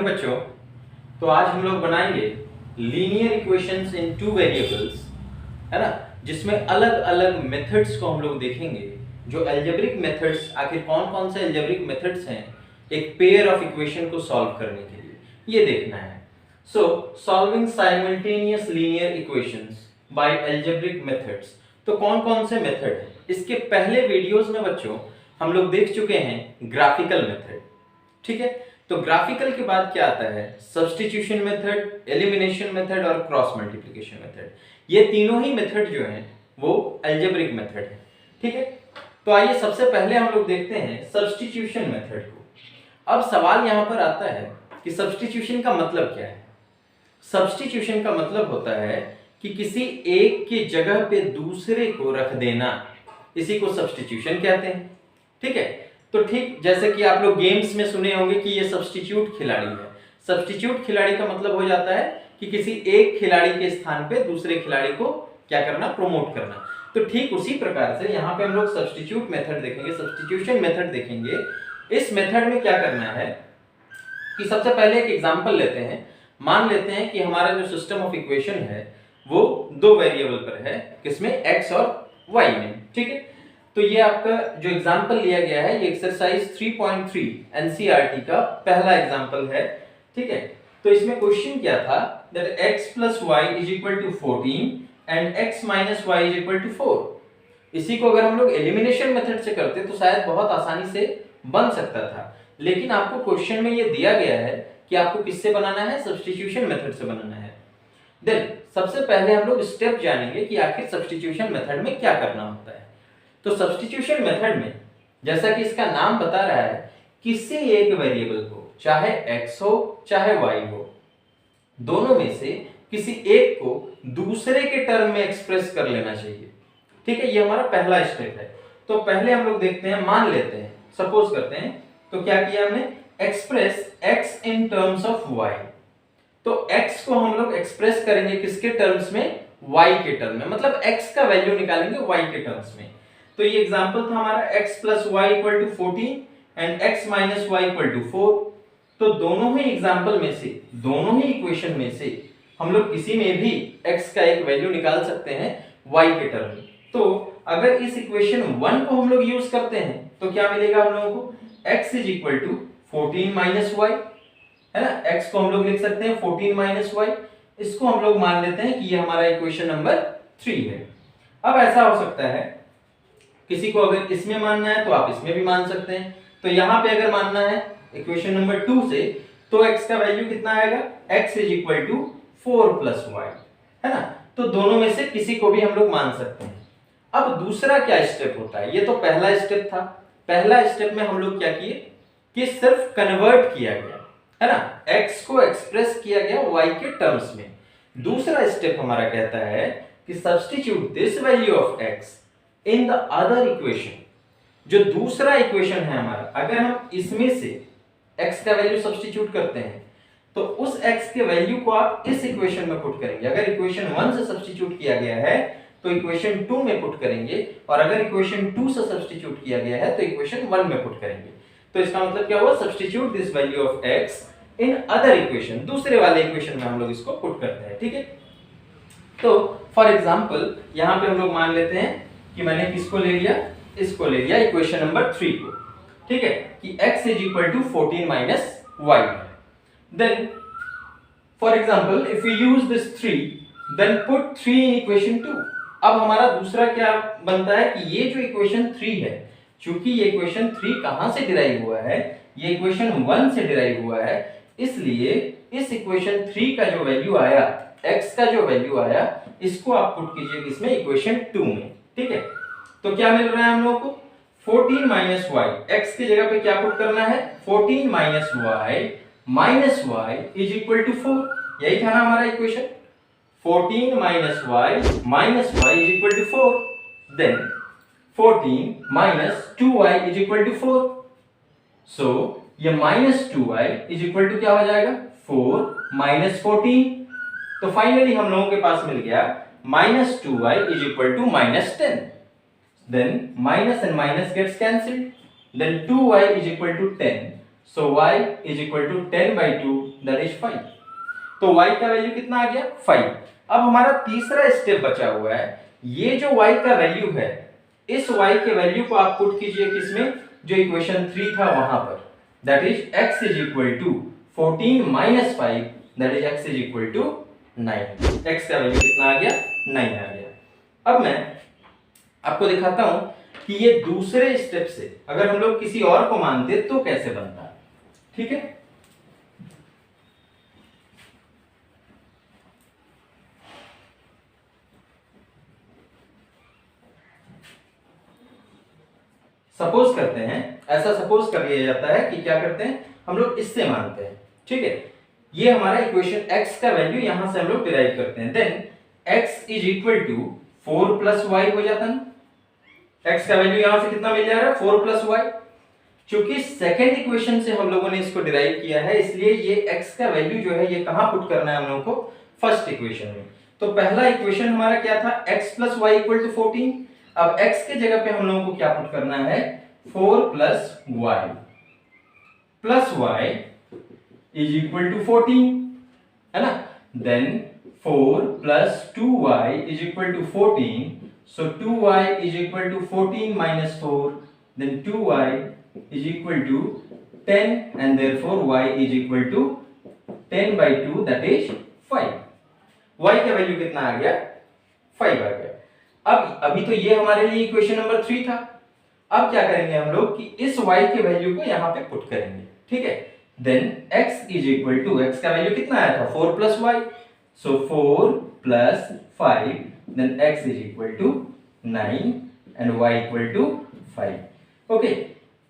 Morning बच्चों। तो आज हम लोग बनाएंगे लीनियर इक्वेशंस इन टू वेरिएबल्स, है ना, जिसमें अलग अलग मेथड्स को हम लोग देखेंगे। जो अलजेब्रिक मेथड्स, आखिर कौन कौन से अलजेब्रिक मेथड्स हैं एक पेयर ऑफ इक्वेशन को सॉल्व करने के लिए, ये देखना है। सो solving simultaneous linear equations bye algebraic methods. तो कौन कौन से मेथड हैं? इसके पहले वीडियोस में बच्चों हम लोग देख चुके हैं ग्राफिकल मेथड, ठीक है। तो ग्राफिकल के बाद क्या आता है? सब्स्टिट्यूशन मेथड, एलिमिनेशन मेथड और क्रॉस मल्टीप्लिकेशन मेथड। ये तीनों ही मेथड जो हैं वो अलजेब्रिक मेथड है, ठीक है। तो आइए सबसे पहले हम लोग देखते हैं सब्स्टिट्यूशन मेथड को। अब सवाल यहां पर आता है कि सब्स्टिट्यूशन का मतलब क्या है? सब्स्टिट्यूशन का मतलब होता है कि किसी एक की जगह पे दूसरे को रख देना, इसी को सब्स्टिट्यूशन कहते हैं, ठीक है। तो ठीक जैसे कि आप लोग गेम्स में सुने होंगे कि ये सब्स्टिट्यूट खिलाड़ी है। सब्स्टिट्यूट खिलाड़ी का मतलब हो जाता है कि किसी एक खिलाड़ी के स्थान पे दूसरे खिलाड़ी को क्या करना? प्रमोट करना। तो ठीक उसी प्रकार से यहाँ पे हम लोग सब्स्टिट्यूट मेथड देखेंगे, सब्स्टिट्यूशन मेथड देखेंगे। इस मेथड में क्या करना है कि सबसे पहले एक एग्जांपल लेते हैं। मान लेते हैं कि हमारा जो सिस्टम ऑफ इक्वेशन है वो दो वेरिएबल पर है, किसमें? x और y में, ठीक है। तो ये आपका जो एग्जांपल लिया गया है ये एक्सरसाइज 3.3 एनसीईआरटी का पहला एग्जांपल है, ठीक है। तो इसमें क्वेश्चन क्या था? That x + y = 14 and x - y = 4। इसी को अगर हम लोग एलिमिनेशन मेथड से करते तो शायद बहुत आसानी से बन सकता था, लेकिन आपको क्वेश्चन में ये दिया गया है कि आपको किससे बनाना है? सब्स्टिट्यूशन मेथड से बनाना है। देन सबसे पहले हम लोग स्टेप जानेंगे कि आखिर सब्स्टिट्यूशन मेथड में क्या करना होता है। तो सब्स्टिट्यूशन मेथड में जैसा कि इसका नाम बता रहा है, किसी एक वेरिएबल को, चाहे x हो चाहे y हो, दोनों में से किसी एक को दूसरे के टर्म में एक्सप्रेस कर लेना चाहिए, ठीक है। ये हमारा पहला स्टेप है। तो पहले हम लोग देखते हैं, मान लेते हैं, सपोज करते हैं, तो क्या किया हमने? Express x in terms of y। तो x को हम लोग एक्सप्रेस करेंगे किसके टर्म्स में? y के टर्म में, मतलब x का वैल्यू निकालेंगे y के टर्म्स में। तो ये एग्जांपल था हमारा x + y = 14 and x - y = 4। तो दोनों ही एग्जांपल में से, दोनों ही इक्वेशन में से हम लोग किसी में भी x का एक वैल्यू निकाल सकते हैं y के टर्म में। तो अगर इस इक्वेशन 1 को हम लोग यूज करते हैं तो क्या मिलेगा हम लोगों को? x = 14 - y, है ना। x को हम लोग लिख सकते हैं 14 - y। इसको हम लोग मान लेते हैं कि ये हमारा इक्वेशन नंबर 3 है। अब ऐसा हो सकता है किसी को अगर इसमें मानना है तो आप इसमें भी मान सकते हैं। तो यहां पे अगर मानना है इक्वेशन नंबर 2 से, तो x का वैल्यू कितना आएगा? x = 4 + y, है ना। तो दोनों में से किसी को भी हम लोग मान सकते हैं। अब दूसरा क्या स्टेप होता है? ये तो पहला स्टेप था। पहला स्टेप में हम लोग क्या किए कि सिर्फ कन्वर्ट किया गया, है ना, x को एक्सप्रेस किया गया y के टर्म्स में। दूसरा स्टेप हमारा कहता है कि substitute this value of x in the other equation. जो दूसरा इक्वेशन है हमारा, अगर हम इसमें से x का वैल्यू सब्स्टिट्यूट करते हैं तो उस x के वैल्यू को आप इस इक्वेशन में पुट करेंगे। अगर इक्वेशन 1 से सब्स्टिट्यूट किया गया है तो इक्वेशन 2 में पुट करेंगे, और अगर इक्वेशन 2 से सब्स्टिट्यूट किया गया है तो इक्वेशन 1 में पुट करेंगे। तो इसका मतलब क्या हुआ? Substitute this value of x in other equation, दूसरे वाले इक्वेशन में हम लोग इसको पुट करते हैं, ठीक है। तो फॉर एग्जांपल यहां पे हम लोग मान लेते हैं कि मैंने किसको ले लिया? इसको ले लिया, इक्वेशन नंबर 3 को, ठीक है, कि x = 14 - y। Then for example if you use this 3 then put 3 in equation 2। अब हमारा दूसरा क्या बनता है कि ये जो इक्वेशन 3 है, चूंकि ये इक्वेशन 3 कहां से डिराइव हुआ है? ये इक्वेशन 1 से डिराइव हुआ है, इसलिए इस इक्वेशन 3 का जो वैल्यू आया, x का जो वैल्यू आया, इसको आप पुट कीजिए इसमें इक्वेशन 2 में, ठीक है। तो क्या मिल रहा है हम लोगों को? 14 - y, x की जगह पे क्या पुट करना है? 14 - y = 4। यही था ना हमारा इक्वेशन? 14 - y = 4। Then 14 - 2y = 4। सो ये -2y = क्या हो जाएगा? 4 - 14। तो फाइनली हम लोगों के पास मिल गया -2y = -10। Then minus and minus gets cancelled. Then 2y = 10. So y = 10/2 that is 5। तो y का वैल्यू कितना आ गया 5। अब हमारा तीसरा स्टेप बचा हुआ है, ये जो y का वैल्यू है इस y के वैल्यू को आप पुट कीजिए किसमें, जो इक्वेशन 3 था वहां पर, that is x is equal to 14 minus 5, that is x is equal to 9। x का वैल्यू कितना आ गया 9 आ गया। अब मैं आपको दिखाता हूं कि ये दूसरे स्टेप से अगर हम लोग किसी और को मानते तो कैसे बनता है। ठीक है, सपोज करते हैं, ऐसा सपोज कर लिया जाता है कि क्या करते हैं हम लोग इससे मानते हैं। ठीक है, ये हमारा इक्वेशन x का वैल्यू यहां से हम लोग डिराइव करते हैं, then x is equal to 4 plus y हो जाता है। x का वैल्यू यहां से कितना मिल जा रहा है 4 प्लस y। क्योंकि सेकेंड इक्वेशन से हम लोगों ने इसको डिराइव किया है, इसलिए ये x का वैल्यू जो है ये कहां पुट करना है हम लोगों को, फर्स्ट इक्वेशन में। तो पहला इक्वेशन हमारा क्या था, x plus y equal to 14। अब x के जगह पे हम लोगों को क्या पुट करना है 4 plus y is equal to 14, है ना। Then 4 plus 2y is equal to 14, so 2y is equal to 14 minus 4, then 2y is equal to 10 and therefore y is equal to 10 by 2 that is 5। y का value कितना आ गया 5 आ गया। अब अभी तो ये हमारे लिए इक्वेशन नंबर 3 था। अब क्या करेंगे हम लोग कि इस y के वैल्यू को यहां पे पुट करेंगे। ठीक है, then x is equal to, x का वैल्यू कितना आया था 4 plus y, so 4 plus 5 then x is equal to 9 and y equal to 5। Okay,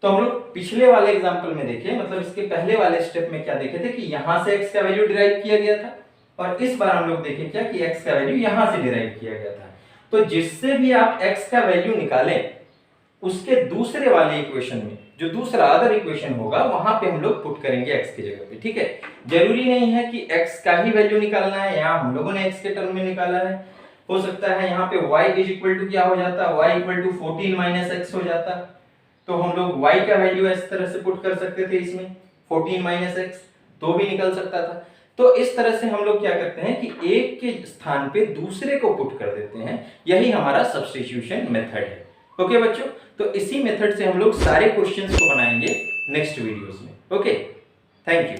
तो हम लोग पिछले वाले एग्जांपल में देखे, मतलब इसके पहले वाले स्टेप में क्या देखे थे कि यहां से x का वैल्यू डिराइव किया गया था, और इस बार हम लोग देखें क्या कि x का वैल्यू यहां से डिराइव किया गया था। तो जिससे भी आप x का वैल्यू निकालें उसके दूसरे वाले इक्वेशन में, जो दूसरा अदर इक्वेशन होगा वहां पे हम लोग पुट करेंगे x की जगह पे। ठीक है, जरूरी नहीं है कि x का ही वैल्यू निकालना है, यहाँ हम लोगों ने x के टर्म में निकाला है, हो सकता है यहाँ पे y इज इक्वल टू क्या हो जाता, y equal to 14 minus x हो जाता। तो हम लोग y का वैल्यू इस तरह से पुट कर सकते थे, इसमें 14 माइनस x तो भी निकल सकता था। तो इस तरह से हम लोग क्या करते हैं कि एक के स्थान पे दूसरे को पुट कर देते हैं, यही हमारा सब्स्टिट्यूशन मेथड है। ओके बच्चों, तो इसी मेथड से हम लोग सारे क्वेश्चंस को बनाएंगे नेक्स्ट वीडियोस में। Okay, thank you.